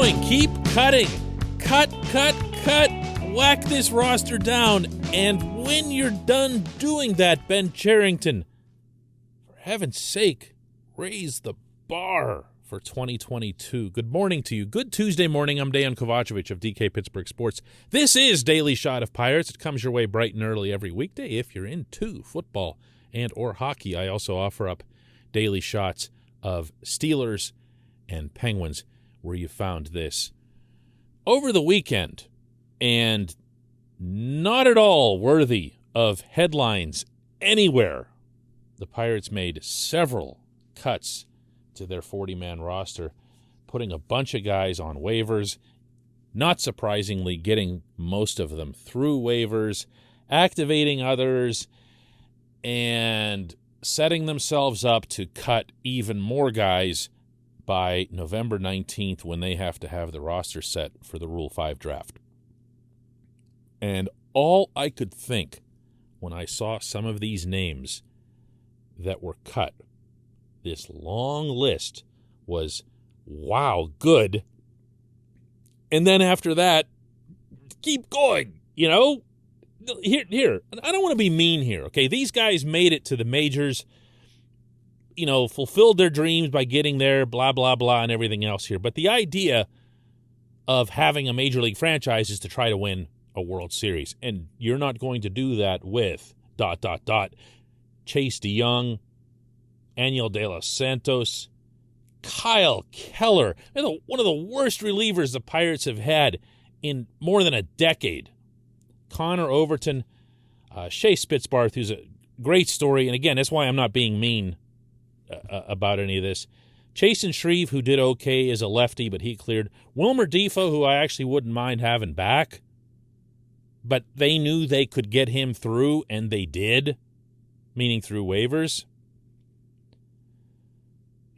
doing? Keep cutting. Cut. Whack this roster down. And when you're done doing that, Ben Cherington, for heaven's sake, raise the bar for 2022. Good morning to you. Good Tuesday morning. I'm Dejan Kovacevic of DK Pittsburgh Sports. This is Daily Shot of Pirates. It comes your way bright and early every weekday if you're into football and or hockey. I also offer up daily shots of Steelers and Penguins, where you found this over the weekend, and not at all worthy of headlines anywhere. The Pirates made several cuts to their 40-man roster, putting a bunch of guys on waivers, not surprisingly getting most of them through waivers, activating others, and setting themselves up to cut even more guys by November 19th when they have to have the roster set for the Rule 5 draft. And all I could think when I saw some of these names that were cut, this long list, was, wow, good. And then after that, keep going, you know? Here, I don't want to be mean here, okay? These guys made it to the majors, you know, fulfilled their dreams by getting there, blah, blah, blah, and everything else here. But the idea of having a major league franchise is to try to win a World Series. And you're not going to do that with ... Chase DeYoung, Aniel De Los Santos, Kyle Keller. One of the worst relievers the Pirates have had in more than a decade. Connor Overton, Shea Spitzbarth, who's a great story. And again, that's why I'm not being mean about any of this. Chasen Shreve, who did okay as a lefty, but he cleared. Wilmer Defoe, who I actually wouldn't mind having back. But they knew they could get him through, and they did, meaning through waivers.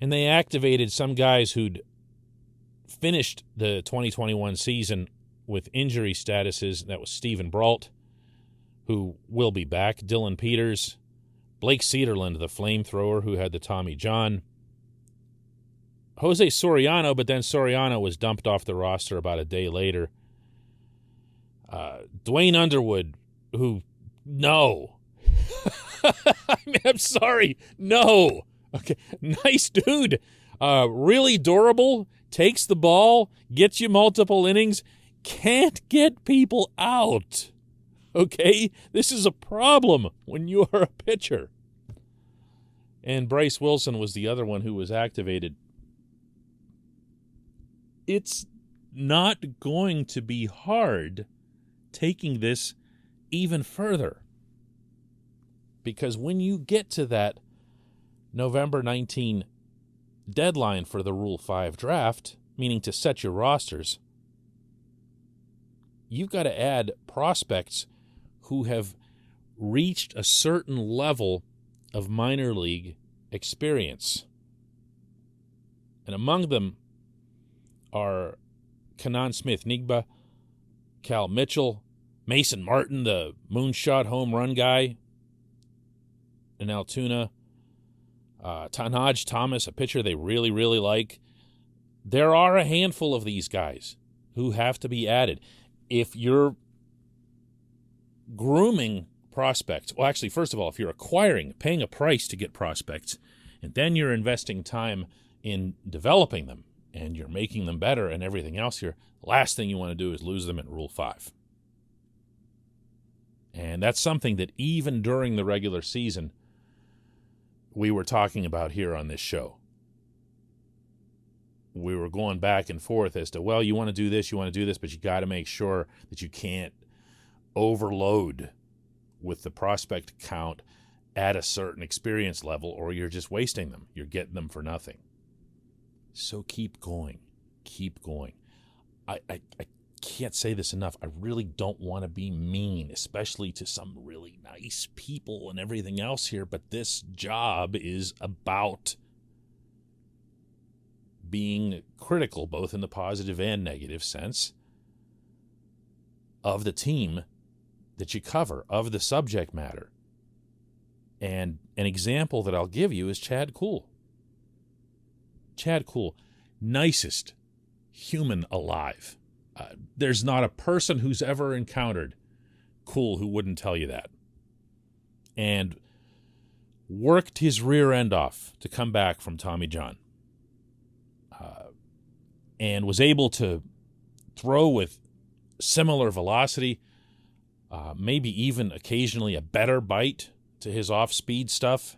And they activated some guys who'd finished the 2021 season with injury statuses. That was Steven Brault, who will be back, Dylan Peters, Blake Cederland, the flamethrower who had the Tommy John, Jose Soriano, but then Soriano was dumped off the roster about a day later. Dwayne Underwood, who, no. I'm sorry, no. Okay, nice dude. Really durable, takes the ball, gets you multiple innings, can't get people out. Okay? This is a problem when you are a pitcher. And Bryce Wilson was the other one who was activated. It's not going to be hard taking this even further. Because when you get to that November 19 deadline for the Rule 5 draft, meaning to set your rosters, you've got to add prospects who have reached a certain level of minor league experience. And among them are Kanan Smith-Njigba, Cal Mitchell, Mason Martin, the moonshot home run guy in Altoona, Tanaj Thomas, a pitcher they really, really like. There are a handful of these guys who have to be added. If you're grooming prospects, well, actually, first of all, if you're acquiring, paying a price to get prospects, and then you're investing time in developing them, and you're making them better and everything else here, last thing you want to do is lose them at Rule 5. And that's something that even during the regular season, we were talking about here on this show. We were going back and forth as to, well, you want to do this, but you got to make sure that you can't overload with the prospect count at a certain experience level, or you're just wasting them. You're getting them for nothing. So keep going. Keep going. I can't say this enough. I really don't want to be mean, especially to some really nice people and everything else here, but this job is about being critical, both in the positive and negative sense, of the team that you cover, of the subject matter. And an example that I'll give you is Chad Kuhl. Chad Kuhl, nicest human alive. There's not a person who's ever encountered Cool who wouldn't tell you that. And worked his rear end off to come back from Tommy John. And was able to throw with similar velocity, maybe even occasionally a better bite to his off-speed stuff.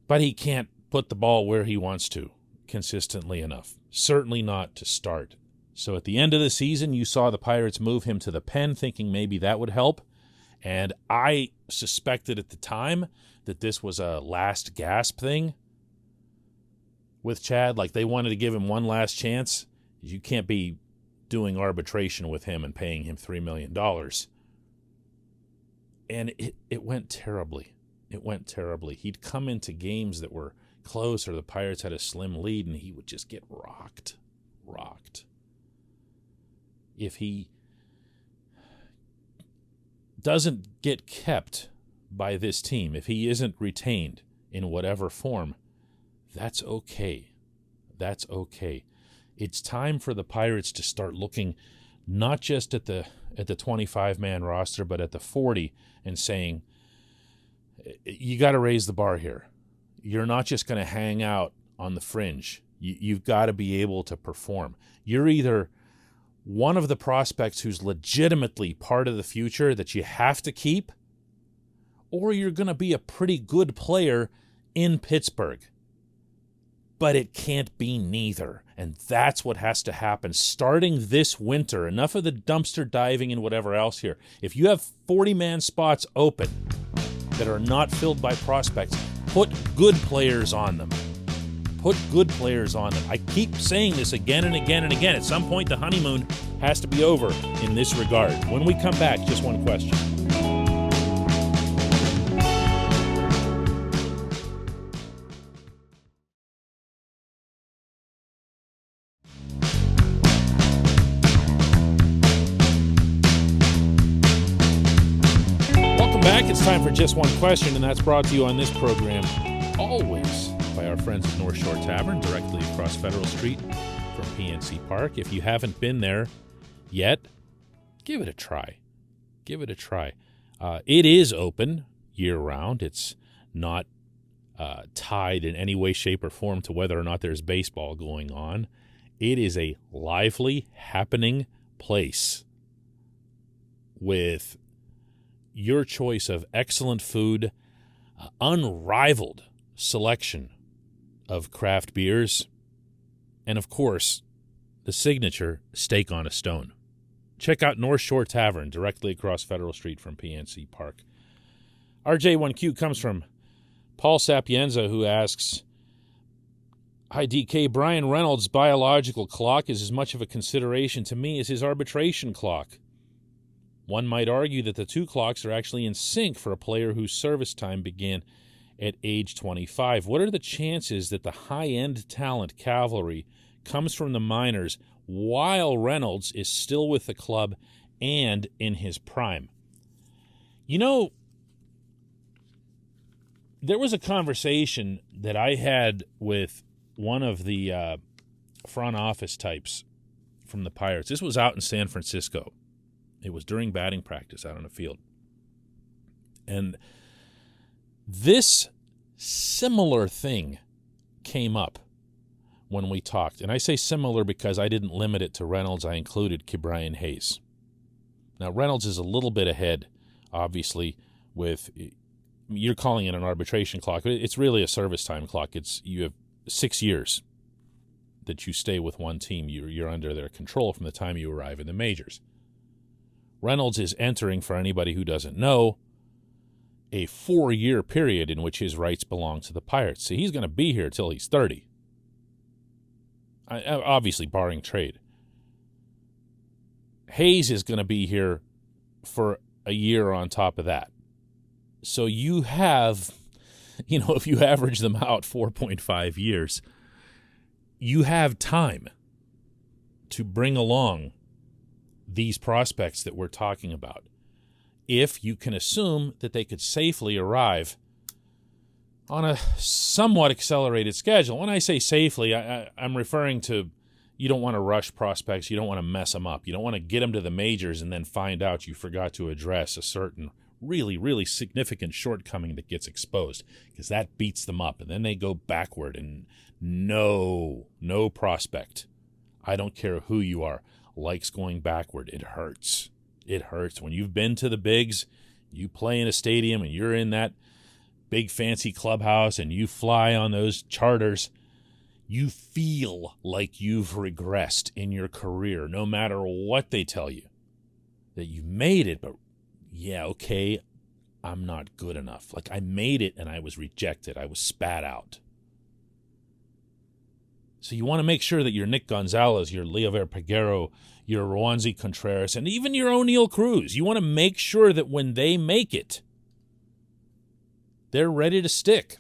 But he can't put the ball where he wants to consistently enough. Certainly not to start. So at the end of the season, you saw the Pirates move him to the pen, thinking maybe that would help. And I suspected at the time that this was a last gasp thing with Chad. Like they wanted to give him one last chance. You can't be doing arbitration with him and paying him $3 million. And it went terribly. It went terribly. He'd come into games that were close or the Pirates had a slim lead, and he would just get rocked. If he doesn't get kept by this team, if he isn't retained in whatever form, that's okay. That's okay. It's time for the Pirates to start looking not just at the 25-man roster, but at the 40 and saying, you got to raise the bar here. You're not just going to hang out on the fringe. You've got to be able to perform. You're either one of the prospects who's legitimately part of the future that you have to keep, or you're going to be a pretty good player in Pittsburgh. But it can't be neither. And that's what has to happen starting this winter. Enough of the dumpster diving and whatever else here. If you have 40-man spots open that are not filled by prospects, put good players on them. Put good players on them. I keep saying this again and again and again. At some point, the honeymoon has to be over in this regard. When we come back, just one question. Welcome back. It's time for Just One Question, and that's brought to you on this program always by our friends at North Shore Tavern, directly across Federal Street from PNC Park. If you haven't been there yet, give it a try. Give it a try. It is open year-round. It's not tied in any way, shape, or form to whether or not there's baseball going on. It is a lively, happening place with your choice of excellent food, unrivaled selection of craft beers, and of course, the signature steak on a stone. Check out North Shore Tavern, directly across Federal Street from PNC Park. RJ1Q comes from Paul Sapienza, who asks, "Hi, DK. Brian Reynolds' biological clock is as much of a consideration to me as his arbitration clock. One might argue that the two clocks are actually in sync for a player whose service time began at age 25. What are the chances that the high-end talent cavalry comes from the minors while Reynolds is still with the club and in his prime?" You know, there was a conversation that I had with one of the front office types from the Pirates. This was out in San Francisco. It was during batting practice out on the field. And this similar thing came up when we talked. And I say similar because I didn't limit it to Reynolds. I included Ke'Bryan Hayes. Now, Reynolds is a little bit ahead, obviously, with, you're calling it an arbitration clock. It's really a service time clock. You have 6 years that you stay with one team. You're under their control from the time you arrive in the majors. Reynolds is entering, for anybody who doesn't know, a 4-year period in which his rights belong to the Pirates. So he's going to be here till he's 30. Obviously, barring trade. Hayes is going to be here for a year on top of that. So you have, if you average them out 4.5 years, you have time to bring along these prospects that we're talking about, if you can assume that they could safely arrive on a somewhat accelerated schedule. When I say safely, I'm referring to you don't want to rush prospects. You don't want to mess them up. You don't want to get them to the majors and then find out you forgot to address a certain really, really significant shortcoming that gets exposed, because that beats them up. And then they go backward, and no prospect, I don't care who you are, likes going backward. It hurts. It hurts. When you've been to the bigs, you play in a stadium and you're in that big fancy clubhouse and you fly on those charters, you feel like you've regressed in your career, no matter what they tell you, that you made it, but yeah, okay, I'm not good enough. Like, I made it and I was rejected. I was spat out. So you want to make sure that your Nick Gonzalez, your Leover Peguero, your Roansy Contreras, and even your O'Neill Cruz, you want to make sure that when they make it, they're ready to stick.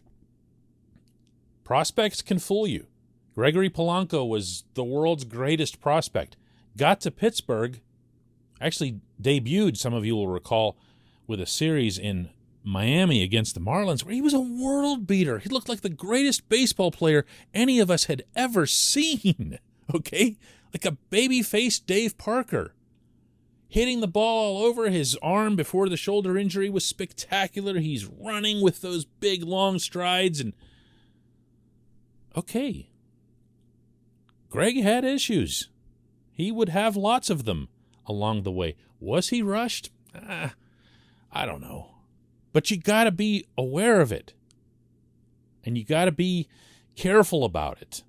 Prospects can fool you. Gregory Polanco was the world's greatest prospect. Got to Pittsburgh, actually debuted, some of you will recall, with a series in Miami against the Marlins, where he was a world beater. He looked like the greatest baseball player any of us had ever seen, okay? Like a baby-faced Dave Parker. Hitting the ball all over. His arm before the shoulder injury was spectacular. He's running with those big, long strides. And okay, Greg had issues. He would have lots of them along the way. Was he rushed? I don't know. But you got to be aware of it. And you got to be careful about it.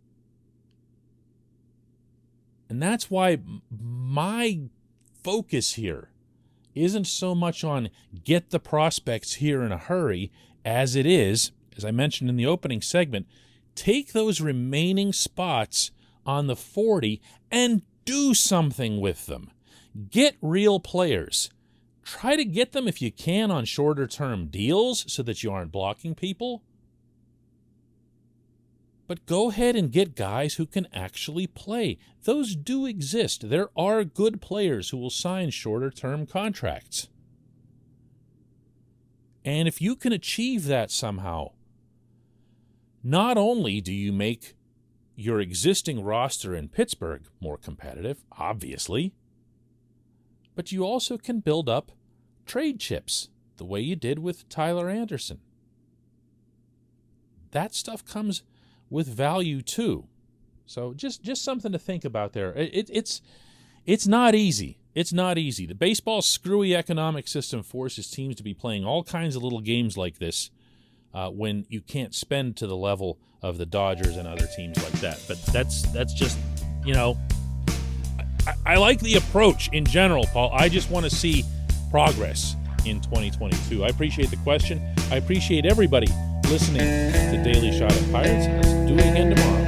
And that's why my focus here isn't so much on get the prospects here in a hurry as it is, as I mentioned in the opening segment, take those remaining spots on the 40 and do something with them. Get real players. Try to get them, if you can, on shorter-term deals so that you aren't blocking people. But go ahead and get guys who can actually play. Those do exist. There are good players who will sign shorter-term contracts. And if you can achieve that somehow, not only do you make your existing roster in Pittsburgh more competitive, obviously, but you also can build up trade chips the way you did with Tyler Anderson. That stuff comes with value too. So just something to think about there. It's not easy. It's not easy. The baseball's screwy economic system forces teams to be playing all kinds of little games like this when you can't spend to the level of the Dodgers and other teams like that. But that's just, you know, I like the approach in general, Paul. I just want to see progress in 2022. I appreciate the question. I appreciate everybody listening to Daily Shot of Pirates, and let's do it again tomorrow.